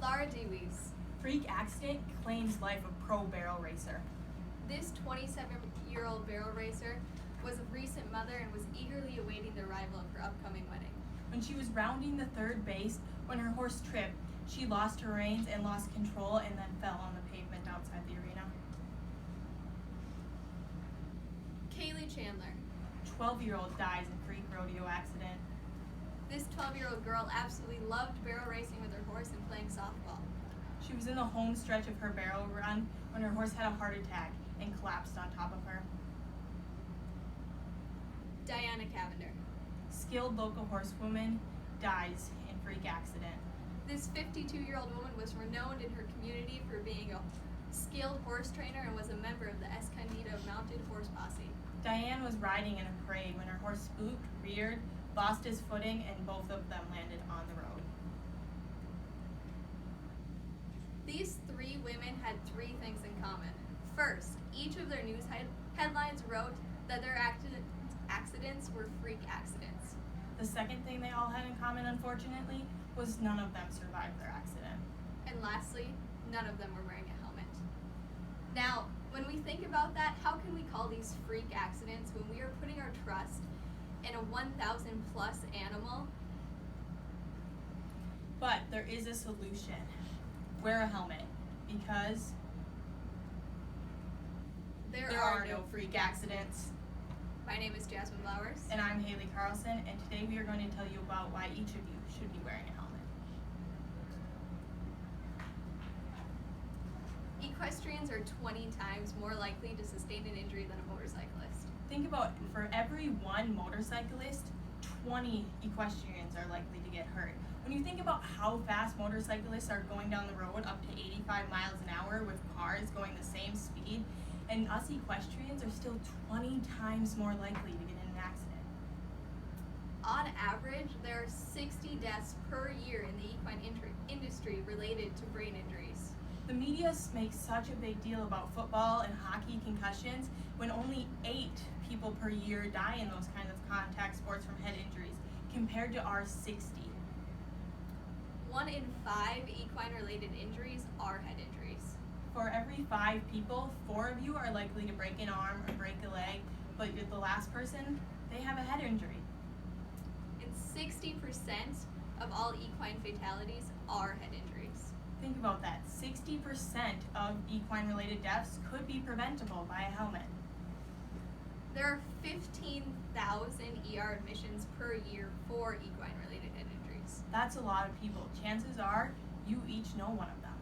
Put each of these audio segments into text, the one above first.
Laura DeWeese. Freak accident claims life of pro barrel racer. This 27-year-old barrel racer was a recent mother and was eagerly awaiting the arrival of her upcoming wedding. When she was rounding the third base, when her horse tripped, she lost her reins and lost control and then fell on the pavement outside the arena. Kaylee Chandler. 12-year-old dies in freak rodeo accident. This 12-year-old girl absolutely loved barrel racing with her horse and playing softball. She was in the home stretch of her barrel run when her horse had a heart attack and collapsed on top of her. Diana Cavender. Skilled local horsewoman dies in freak accident. This 52-year-old woman was renowned in her community for being a skilled horse trainer and was a member of the Escondido Mounted Horse Posse. Diane was riding in a parade when her horse spooked, reared, lost his footing, and both of them landed on the road. These three women had three things in common. First, each of their news headlines wrote that their accidents were freak accidents. The second thing they all had in common, unfortunately, was none of them survived their accident. And lastly, none of them were wearing a helmet. Now, when we think about that, how can we call these freak accidents when we are putting our trust in a 1,000 plus animal? But there is a solution. Wear a helmet, because there are no freak accidents. My name is Jasmine Flowers. And I'm Haley Carlson, and today we are going to tell you about why each of you should be wearing a helmet. Equestrians are 20 times more likely to sustain an injury than a motorcyclist. Think about, for every one motorcyclist, 20 equestrians are likely to get hurt. When you think about how fast motorcyclists are going down the road, up to 85 miles an hour, with cars going the same speed, and us equestrians are still 20 times more likely to get in an accident. On average, there are 60 deaths per year in the equine industry related to brain injuries. The media makes such a big deal about football and hockey concussions when only 8 people per year die in those kinds of contact sports from head injuries, compared to our 60. 1 in 5 equine-related injuries are head injuries. For every 5 people, 4 of you are likely to break an arm or break a leg, but the last person, they have a head injury. And 60% of all equine fatalities are head injuries. Think about that. 60% of equine-related deaths could be preventable by a helmet. There are 15,000 ER admissions per year for equine-related head injuries. That's a lot of people. Chances are you each know one of them.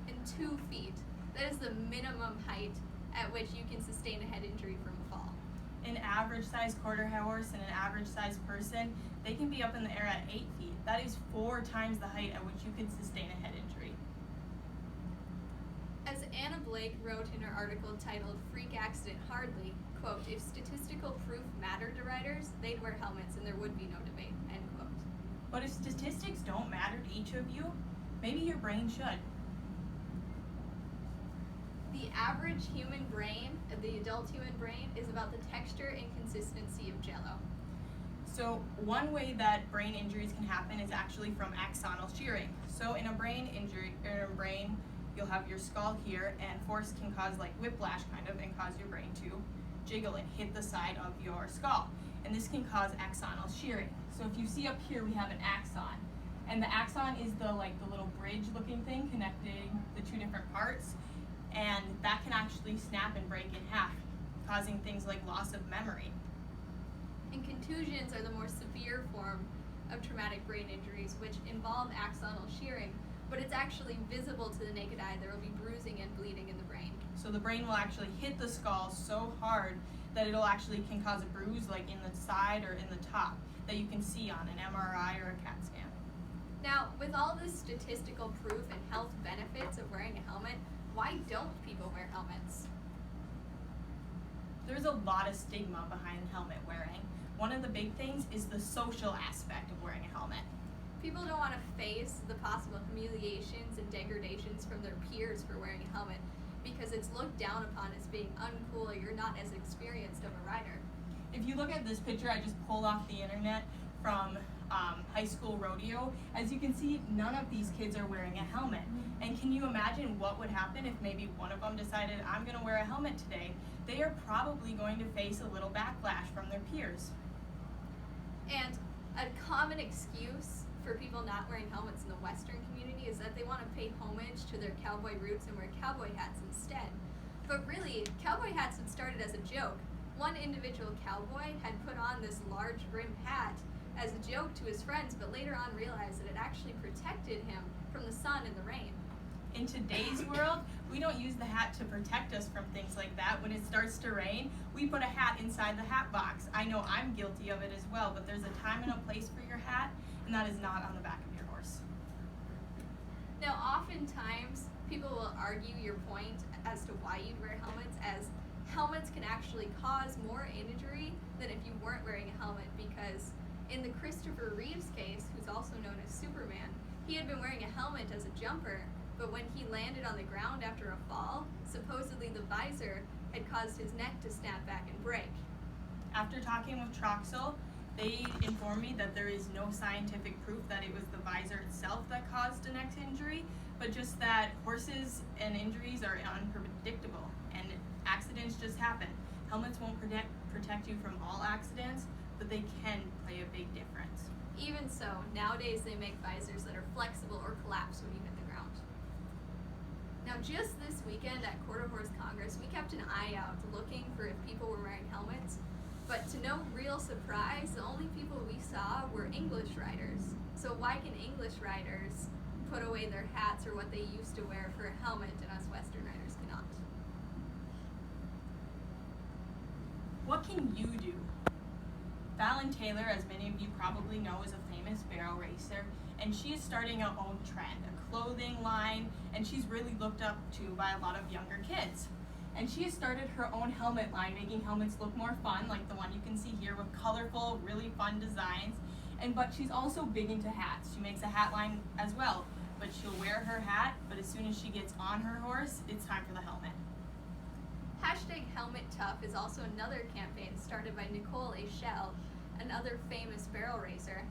And 2 feet. That is the minimum height at which you can sustain a head injury from a fall. An average-sized quarter horse and an average-sized person, they can be up in the air at 8 feet. That is 4 times the height at which you can sustain a head injury. As Anna Blake wrote in her article titled "Freak Accident Hardly," quote, "If statistical proof mattered to riders, they'd wear helmets and there would be no debate," end quote. But if statistics don't matter to each of you, maybe your brain should. The average human brain, the adult human brain, is about the texture and consistency of jello. So one way that brain injuries can happen is actually from axonal shearing. So in a brain injury, you'll have your skull here, and force can cause like whiplash kind of and cause your brain to jiggle and hit the side of your skull. And this can cause axonal shearing. So if you see up here, we have an axon. And the axon is the little bridge looking thing connecting the 2 different parts. And that can actually snap and break in half, causing things like loss of memory. And contusions are the more severe form of traumatic brain injuries, which involve axonal shearing, but it's actually visible to the naked eye. There will be bruising and bleeding in the brain. So the brain will actually hit the skull so hard that it'll actually can cause a bruise like in the side or in the top that you can see on an MRI or a CAT scan. Now, with all this statistical proof and health benefits of wearing a helmet, why don't people wear helmets? There's a lot of stigma behind helmet wearing. One of the big things is the social aspect of wearing a helmet. People don't want to face the possible humiliations and degradations from their peers for wearing a helmet because it's looked down upon as being uncool or you're not as experienced of a rider. If you look at this picture I just pulled off the internet from high school rodeo. As you can see, none of these kids are wearing a helmet. And can you imagine what would happen if maybe one of them decided, I'm going to wear a helmet today? They are probably going to face a little backlash from their peers. And a common excuse for people not wearing helmets in the Western community is that they want to pay homage to their cowboy roots and wear cowboy hats instead. But really, cowboy hats had started as a joke. One individual cowboy had put on this large brim hat as a joke to his friends, but later on realized that it actually protected him from the sun and the rain. In today's world, we don't use the hat to protect us from things like that. When it starts to rain, we put a hat inside the hat box. I know I'm guilty of it as well, but there's a time and a place for your hat, and that is not on the back of your horse. Now, oftentimes, people will argue your point as to why you'd wear helmets, as helmets can actually cause more injury than if you weren't wearing a helmet, because in the Christopher Reeves case, who's also known as Superman, he had been wearing a helmet as a jumper, but when he landed on the ground after a fall, supposedly the visor had caused his neck to snap back and break. After talking with Troxel, they informed me that there is no scientific proof that it was the visor itself that caused a neck injury, but just that horses and injuries are unpredictable and accidents just happen. Helmets won't protect you from all accidents, but they can play a big difference. Even so, nowadays they make visors that are flexible or collapse when you hit the ground. Now, just this weekend at Quarter Horse Congress, we kept an eye out looking for if people were wearing helmets, but to no real surprise, the only people we saw were English riders. So why can English riders put away their hats or what they used to wear for a helmet and us Western riders cannot? What can you do? Fallon Taylor, as many of you probably know, is a famous barrel racer, and she is starting her own trend, a clothing line, and she's really looked up to by a lot of younger kids. And she has started her own helmet line, making helmets look more fun, like the one you can see here with colorful, really fun designs. But she's also big into hats. She makes a hat line as well, but she'll wear her hat, but as soon as she gets on her horse, it's time for the helmet. #HelmetTough is also another campaign started by Nicole Echelle, another famous barrel racer.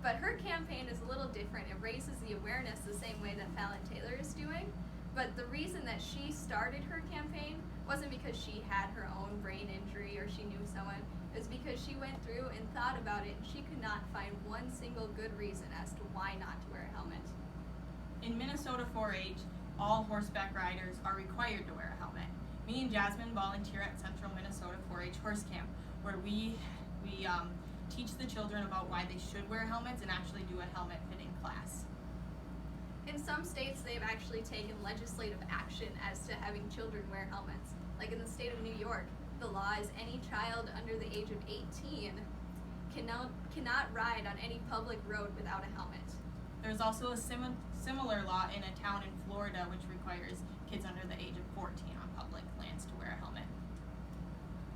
But her campaign is a little different. It raises the awareness the same way that Fallon Taylor is doing. But the reason that she started her campaign wasn't because she had her own brain injury or she knew someone. It was because she went through and thought about it and she could not find one single good reason as to why not to wear a helmet. In Minnesota 4-H, all horseback riders are required to wear a helmet. Me and Jasmine volunteer at Central Minnesota 4-H Horse Camp, where we teach the children about why they should wear helmets and actually do a helmet fitting class. In some states, they've actually taken legislative action as to having children wear helmets. Like in the state of New York, the law is any child under the age of 18 cannot ride on any public road without a helmet. There's also a similar law in a town in Florida which requires kids under the age of 14 on public lands to wear a helmet.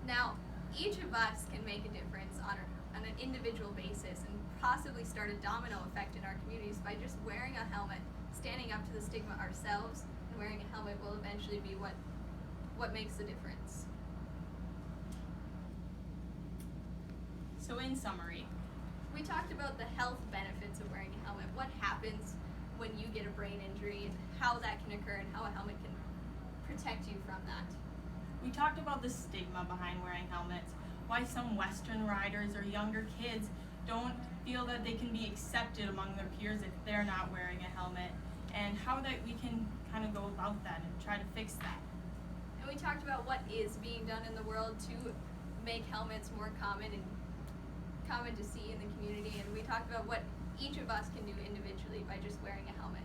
Now, each of us can make a difference on an individual basis and possibly start a domino effect in our communities by just wearing a helmet, standing up to the stigma ourselves, and wearing a helmet will eventually be what makes the difference. So in summary, we talked about the health benefits of wearing a helmet, what happens when you get a brain injury, and how that can occur, and how a helmet can protect you from that. we talked about the stigma behind wearing helmets, why some Western riders or younger kids don't feel that they can be accepted among their peers if they're not wearing a helmet, and how that we can kind of go about that and try to fix that. And we talked about what is being done in the world to make helmets more common to see in the community, and we talked about what each of us can do individually by just wearing a helmet.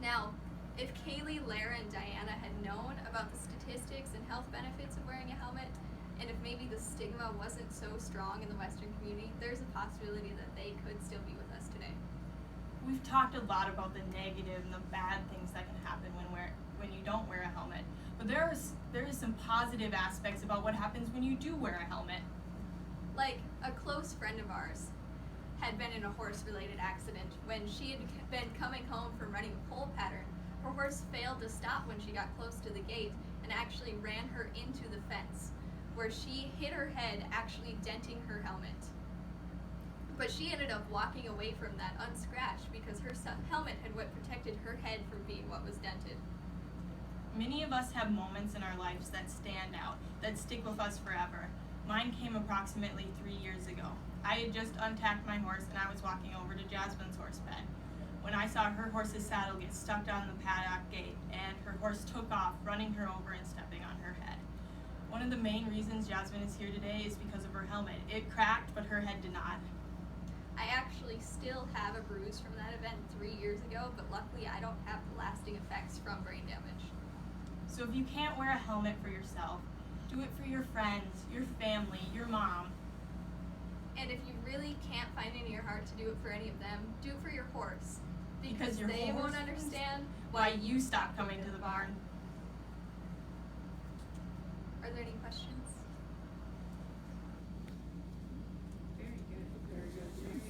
Now, if Kaylee, Lara, and Diana had known about the statistics and health benefits of wearing a helmet, and if maybe the stigma wasn't so strong in the Western community, there's a possibility that they could still be with us today. We've talked a lot about the negative and the bad things that can happen when you don't wear a helmet, but there is some positive aspects about what happens when you do wear a helmet. Like, a close friend of ours had been in a horse-related accident. When she had been coming home from running a pole pattern, her horse failed to stop when she got close to the gate and actually ran her into the fence, where she hit her head, actually denting her helmet. But she ended up walking away from that unscratched because her helmet had what protected her head from being what was dented. Many of us have moments in our lives that stand out, that stick with us forever. Mine came approximately 3 years ago. I had just untacked my horse and I was walking over to Jasmine's horse bed when I saw her horse's saddle get stuck on the paddock gate and her horse took off, running her over and stepping on her head. One of the main reasons Jasmine is here today is because of her helmet. It cracked, but her head did not. I actually still have a bruise from that event 3 years ago, but luckily I don't have the lasting effects from brain damage. So if you can't wear a helmet for yourself, do it for your friends, your family, your mom. And if you really can't find it in your heart to do it for any of them, do it for your horse. Because your they horse won't understand why you stopped coming to the barn. Are there any questions? Very good. Very good. Very good.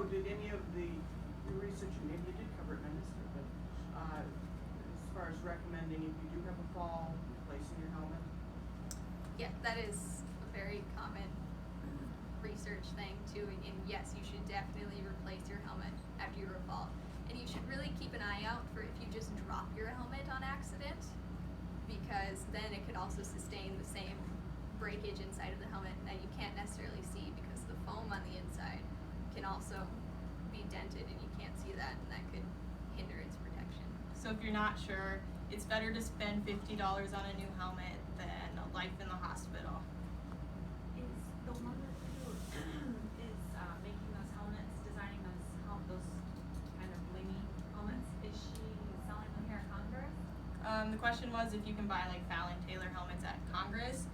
Did any of the research, maybe you did cover it, and I missed it, but as far as recommending if you do have a fall, replacing your helmet? Yeah, that is a very common research thing too. And yes, you should definitely replace your helmet after your fall. And you should really keep an eye out for if you just drop your helmet on accident, because then it could also sustain the same breakage inside of the helmet that you can't necessarily see because the foam on the inside can also be dented and you can't see that, and that could hinder its protection. So if you're not sure, it's better to spend $50 on a new helmet than a life in the hospital. Is the woman who is making those helmets, designing those kind of blingy helmets, is she selling them here at Congress? The question was if you can buy like Fallon Taylor helmets at Congress.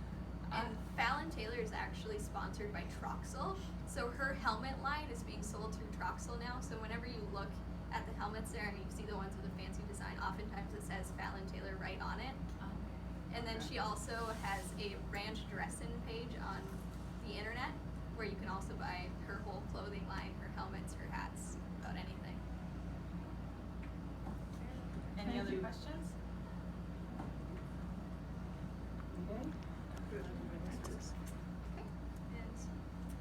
And Fallon Taylor is actually sponsored by Troxel, so her helmet line is being sold through Troxel now. So whenever you look at the helmets there and you see the ones with a fancy design, oftentimes it says Fallon Taylor right on it. And then she also has a Ranch Dressin page on the internet where you can also buy her whole clothing line, her helmets, her hats, about anything. Any Thank other you. questions? Okay. Good. Okay. And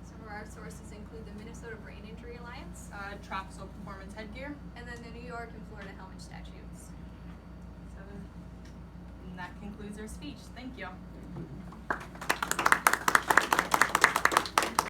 some of our sources include the Minnesota Brain Injury Alliance, Troxel Performance Headgear. and then the New York and Florida helmet statutes. And that concludes our speech. Thank you. Thank you.